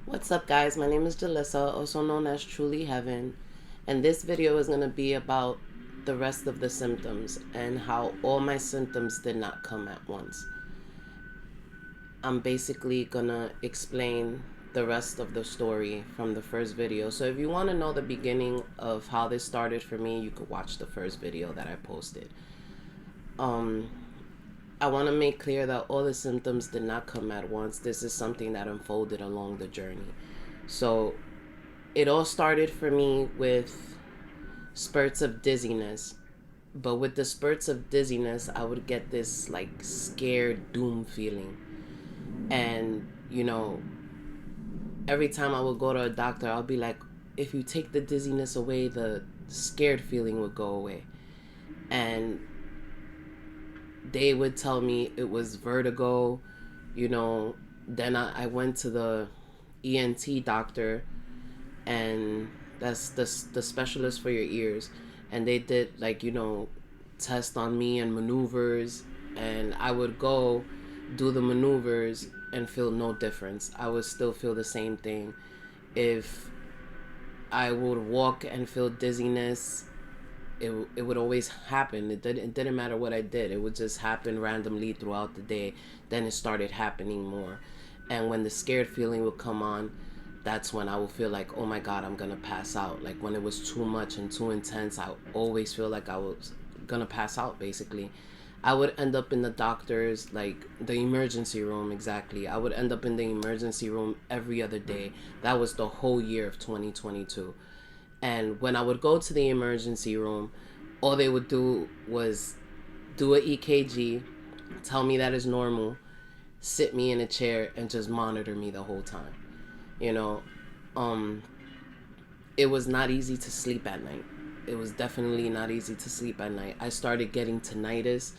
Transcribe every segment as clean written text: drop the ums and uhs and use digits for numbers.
What's up, guys? My name is Jalissa, also known as Truly Heaven, and this video is going to be about the rest of the symptoms and how all my symptoms did not come at once. I'm basically going to explain the rest of the story from the first video. So if you want to know the beginning of how this started for me, you could watch the first video that I posted. I want to make clear that all the symptoms did not come at once. This is something that unfolded along the journey. So it all started for me with spurts of dizziness. But with the spurts of dizziness, I would get this like scared doom feeling. And, every time I would go to a doctor, I'll be like, if you take the dizziness away, the scared feeling would go away. And they would tell me it was vertigo. Then I went to the ENT doctor, and that's the specialist for your ears, and they did test on me and maneuvers, and I would go do the maneuvers and feel no difference. I would still feel the same thing. If I would walk and feel dizziness, it would always happen. It didn't matter what I did. It would just happen randomly throughout the day. Then it started happening more. And when the scared feeling would come on, that's when I would feel like, oh my God, I'm going to pass out. Like when it was too much and too intense, I always feel like I was going to pass out, basically. I would end up in the doctor's, like the emergency room, exactly. I would end up in the emergency room every other day. That was the whole year of 2022. And when I would go to the emergency room, all they would do was do a EKG, tell me that is normal, sit me in a chair, and just monitor me the whole time. You know, it was not easy to sleep at night. It was definitely not easy to sleep at night. I started getting tinnitus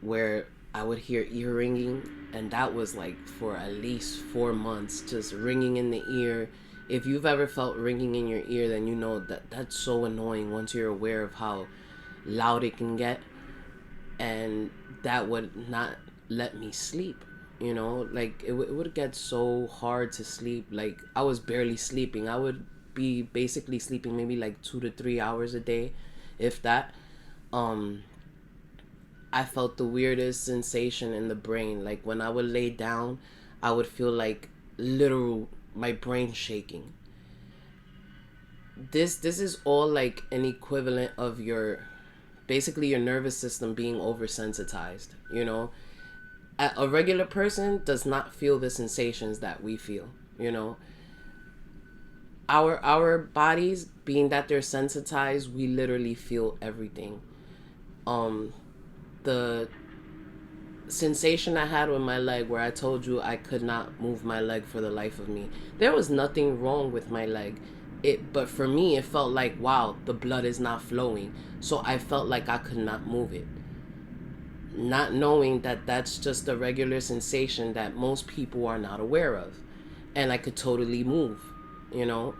where I would hear ear ringing, and that was like for at least 4 months, just ringing in the ear. If you've ever felt ringing in your ear, then you know that that's so annoying once you're aware of how loud it can get. And that would not let me sleep. Like it would get so hard to sleep. Like I was barely sleeping. I would be basically sleeping maybe like 2 to 3 hours a day, if that. I felt the weirdest sensation in the brain. Like when I would lay down, I would feel like literal my brain shaking. This is all like an equivalent of your basically your nervous system being oversensitized. A regular person does not feel the sensations that we feel. Our bodies, being that they're sensitized, we literally feel everything. The sensation I had with my leg, where I told you I could not move my leg for the life of me, there was nothing wrong with my leg. But for me, it felt like, wow, the blood is not flowing. So I felt like I could not move it, not knowing that that's just a regular sensation that most people are not aware of. And I could totally move, you know,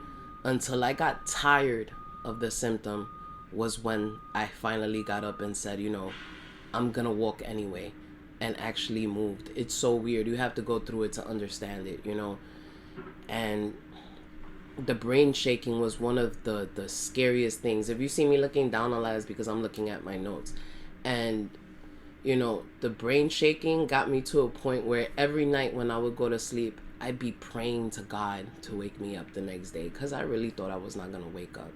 until I got tired of the symptom was when I finally got up and said, I'm gonna walk anyway, and actually moved. It's so weird. You have to go through it to understand it, And the brain shaking was one of the scariest things. If you see me looking down a lot, it's because I'm looking at my notes. And the brain shaking got me to a point where every night when I would go to sleep, I'd be praying to God to wake me up the next day, because I really thought I was not gonna wake up.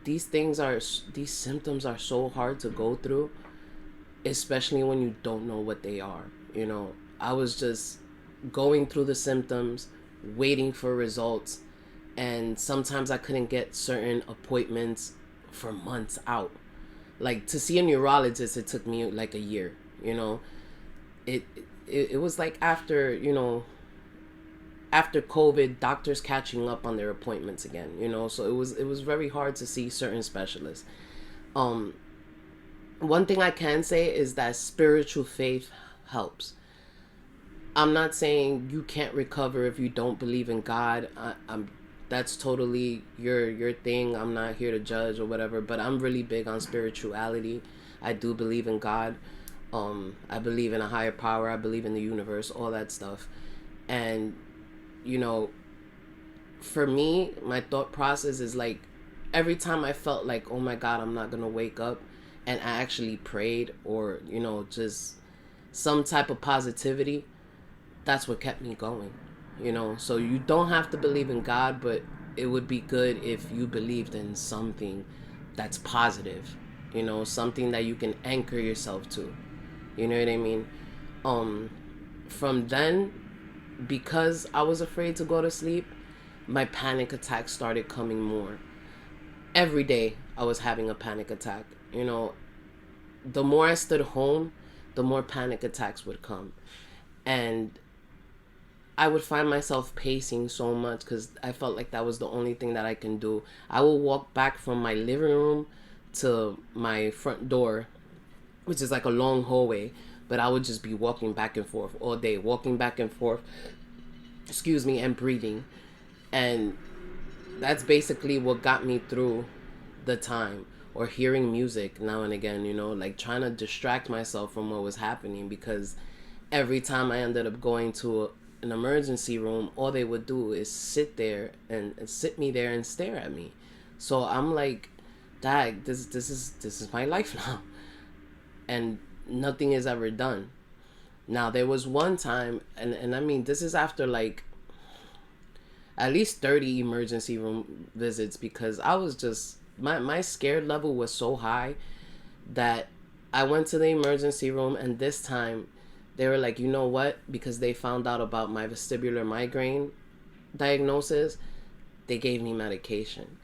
These symptoms are so hard to go through, especially when you don't know what they are. I was just going through the symptoms, waiting for results, and sometimes I couldn't get certain appointments for months out. Like to see a neurologist, it took me like a year. It it was like after COVID, doctors catching up on their appointments again, so it was very hard to see certain specialists. One thing I can say is that spiritual faith helps. I'm not saying you can't recover if you don't believe in God. I'm That's totally your thing. I'm not here to judge or whatever, but I'm really big on spirituality. I do believe in God. I believe in a higher power. I believe in the universe, all that stuff. And, you know, for me, my thought process is like, every time I felt like, oh my God, I'm not going to wake up, and I actually prayed, or, you know, just some type of positivity, that's what kept me going, you know. So you don't have to believe in God, but it would be good if you believed in something that's positive, you know, something that you can anchor yourself to, you know what I mean. um from then, because I was afraid to go to sleep, my panic attacks started coming more. Every day I was having a panic attack, you know. The more I stood home, the more panic attacks would come. And I would find myself pacing so much because I felt like that was the only thing that I can do. I will walk back from my living room to my front door, which is like a long hallway, but I would just be walking back and forth all day, walking back and forth, excuse me, and breathing. And that's basically what got me through the time. Or hearing music now and again, you know, like trying to distract myself from what was happening, because every time I ended up going to an emergency room, all they would do is sit there and sit me there and stare at me. So I'm like, Dad, this is my life now, and nothing is ever done. Now there was one time, and I mean, this is after like at least 30 emergency room visits, because I was just, my scared level was so high that I went to the emergency room, and this time they were like, you know what? Because they found out about my vestibular migraine diagnosis, they gave me medication.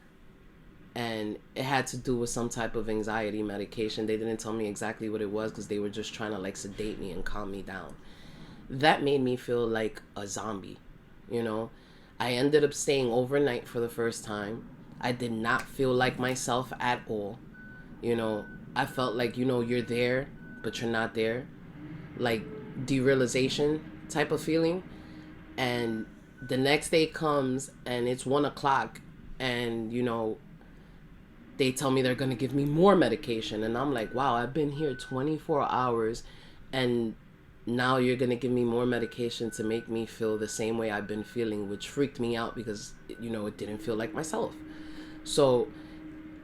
And it had to do with some type of anxiety medication. They didn't tell me exactly what it was because they were just trying to like sedate me and calm me down. That made me feel like a zombie, you know? I ended up staying overnight for the first time. I did not feel like myself at all. You know, I felt like, you know, you're there, but you're not there. Like derealization type of feeling. And the next day comes and it's 1 o'clock, and, you know, they tell me they're going to give me more medication. And I'm like, wow, I've been here 24 hours and now you're going to give me more medication to make me feel the same way I've been feeling, which freaked me out because, you know, it didn't feel like myself. So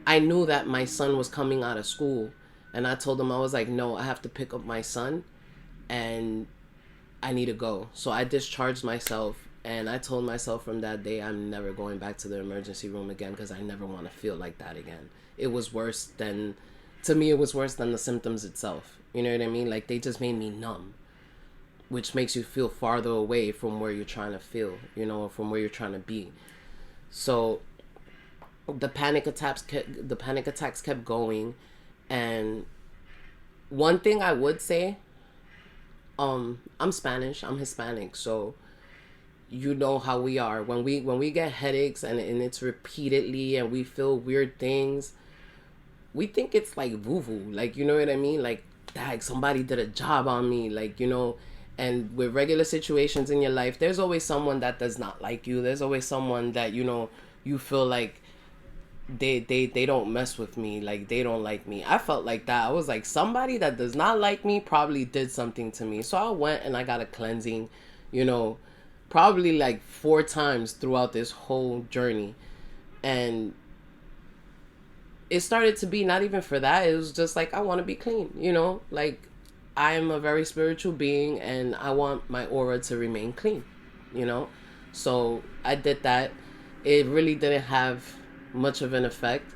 I knew that my son was coming out of school, and I told him, I was like, no, I have to pick up my son and I need to go. So I discharged myself, and I told myself from that day, I'm never going back to the emergency room again because I never want to feel like that again. It was worse than, to me, it was worse than the symptoms itself. You know what I mean? Like, they just made me numb, which makes you feel farther away from where you're trying to feel, you know, from where you're trying to be. So the panic attacks kept going. And one thing I would say, I'm Spanish, I'm Hispanic, so you know how we are when we get headaches, and it's repeatedly, and we feel weird things, we think it's like voo-voo, like, you know what I mean, like, dang, somebody did a job on me, like, you know. And with regular situations in your life, there's always someone that does not like you. There's always someone that, you know, you feel like they don't mess with me, like they don't like me. I felt like that. I was like, somebody that does not like me probably did something to me. So I went and I got a cleansing, you know, probably like 4 times throughout this whole journey. And it started to be not even for that. It was just like, I want to be clean, you know, like, I am a very spiritual being and I want my aura to remain clean, you know. So I did that. It really didn't have much of an effect.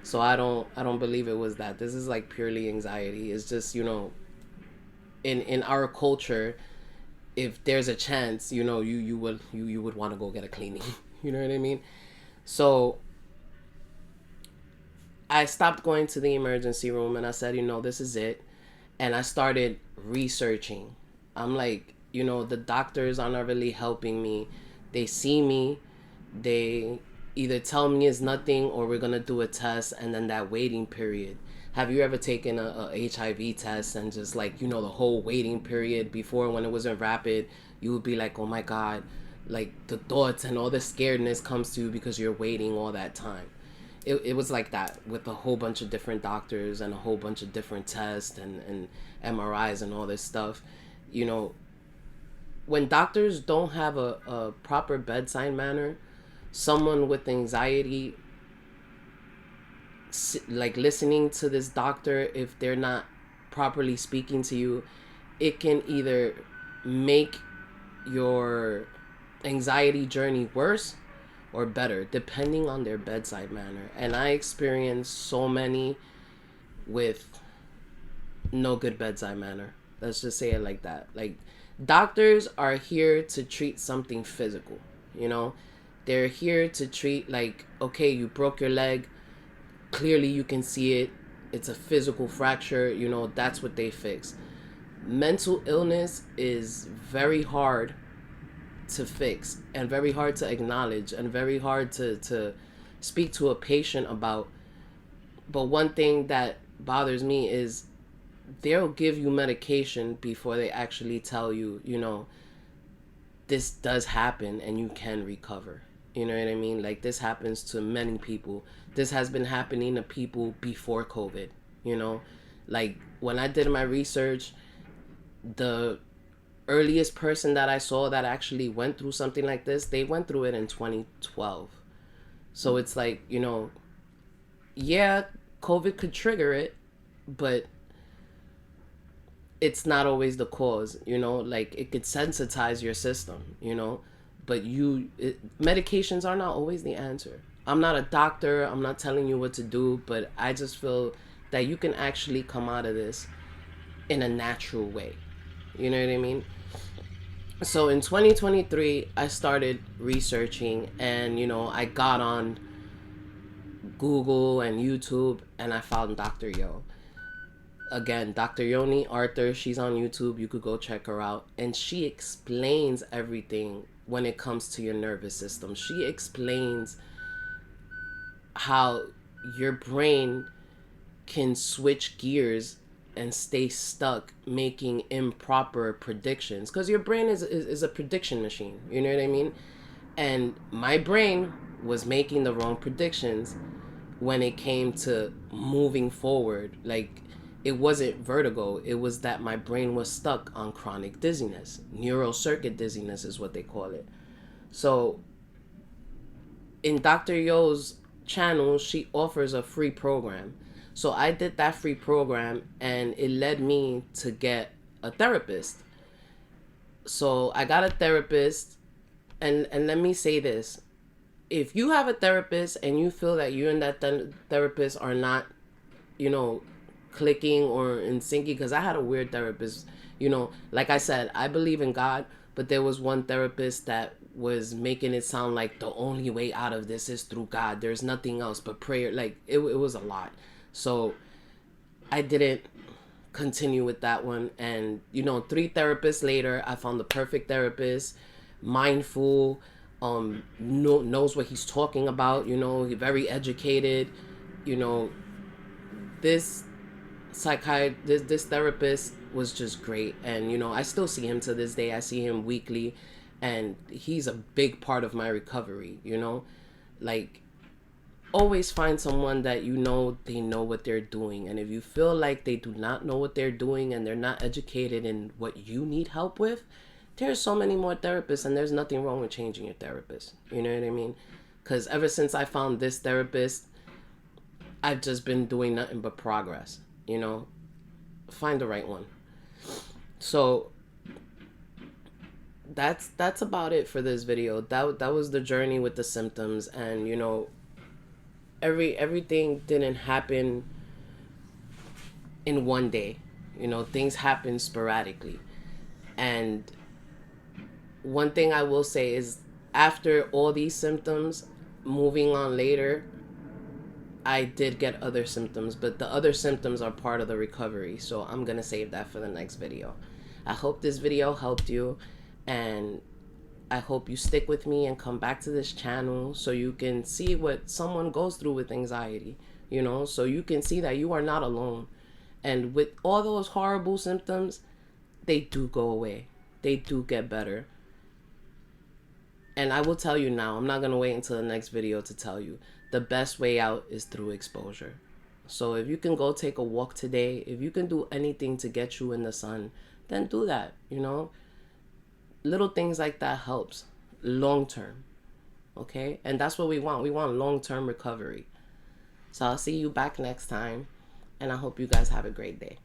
So I don't believe it was that. This is like purely anxiety. It's just, you know, in our culture, if there's a chance, you know, you would want to go get a cleaning. You know what I mean? So I stopped going to the emergency room and I said, you know, this is it. And I started researching. I'm like, you know, the doctors are not really helping me. They see me, they either tell me it's nothing or we're gonna do a test, and then that waiting period. Have you ever taken a HIV test and just like, you know, the whole waiting period before, when it wasn't rapid, you would be like, oh my God, like the thoughts and all the scaredness comes to you because you're waiting all that time. It was like that with a whole bunch of different doctors and a whole bunch of different tests and MRIs and all this stuff. You know, when doctors don't have a proper bedside manner, someone with anxiety, like listening to this doctor, if they're not properly speaking to you, it can either make your anxiety journey worse or better, depending on their bedside manner. And I experienced so many with no good bedside manner. Let's just say it like that. Like, doctors are here to treat something physical, you know? They're here to treat, like, okay, you broke your leg, clearly you can see it, it's a physical fracture, you know, that's what they fix. Mental illness is very hard to fix and very hard to acknowledge and very hard to speak to a patient about. But one thing that bothers me is they'll give you medication before they actually tell you, you know, this does happen and you can recover. You know what I mean? Like, this happens to many people. This has been happening to people before COVID, you know? Like, when I did my research, the earliest person that I saw that actually went through something like this, they went through it in 2012. So it's like, you know, yeah, COVID could trigger it, but it's not always the cause, you know? Like, it could sensitize your system, you know? But medications are not always the answer. I'm not a doctor, I'm not telling you what to do, but I just feel that you can actually come out of this in a natural way. You know what I mean? So in 2023, I started researching, and, you know, I got on Google and YouTube, and I found Dr. Yo. Again, Dr. Yoni Arthur, she's on YouTube. You could go check her out. And she explains everything when it comes to your nervous system. She explains how your brain can switch gears and stay stuck making improper predictions, because your brain is a prediction machine, you know what I mean? And my brain was making the wrong predictions when it came to moving forward. Like, it wasn't vertigo, it was that my brain was stuck on chronic dizziness. Neural circuit dizziness is what they call it. So in Dr. Yo's channel, she offers a free program. So I did that free program, and it led me to get a therapist. So I got a therapist, and let me say this. If you have a therapist and you feel that you and that therapist are not, you know, clicking or in syncing, because I had a weird therapist, you know, like I said, I believe in God, but there was one therapist that was making it sound like the only way out of this is through God. There's nothing else but prayer. Like, it was a lot. So I didn't continue with that one. And, you know, 3 therapists later, I found the perfect therapist, mindful, knows what he's talking about, you know, very educated, you know. This this therapist was just great. And, you know, I still see him to this day. I see him weekly, and he's a big part of my recovery, you know. Like, always find someone that you know they know what they're doing. And if you feel like they do not know what they're doing and they're not educated in what you need help with, there's so many more therapists, and there's nothing wrong with changing your therapist. You know what I mean? Because ever since I found this therapist, I've just been doing nothing but progress, you know. Find the right one. So that's about it for this video. That was the journey with the symptoms. And, you know, everything didn't happen in one day. You know, things happen sporadically. And one thing I will say is, after all these symptoms, moving on later, I did get other symptoms, but the other symptoms are part of the recovery. So I'm going to save that for the next video. I hope this video helped you, and I hope you stick with me and come back to this channel so you can see what someone goes through with anxiety, you know, so you can see that you are not alone. And with all those horrible symptoms, they do go away. They do get better. And I will tell you now, I'm not going to wait until the next video to tell you. The best way out is through exposure. So if you can go take a walk today, if you can do anything to get you in the sun, then do that, you know. little things like that helps long term. Okay, and that's what we want. We want long term recovery. So I'll see you back next time, and I hope you guys have a great day.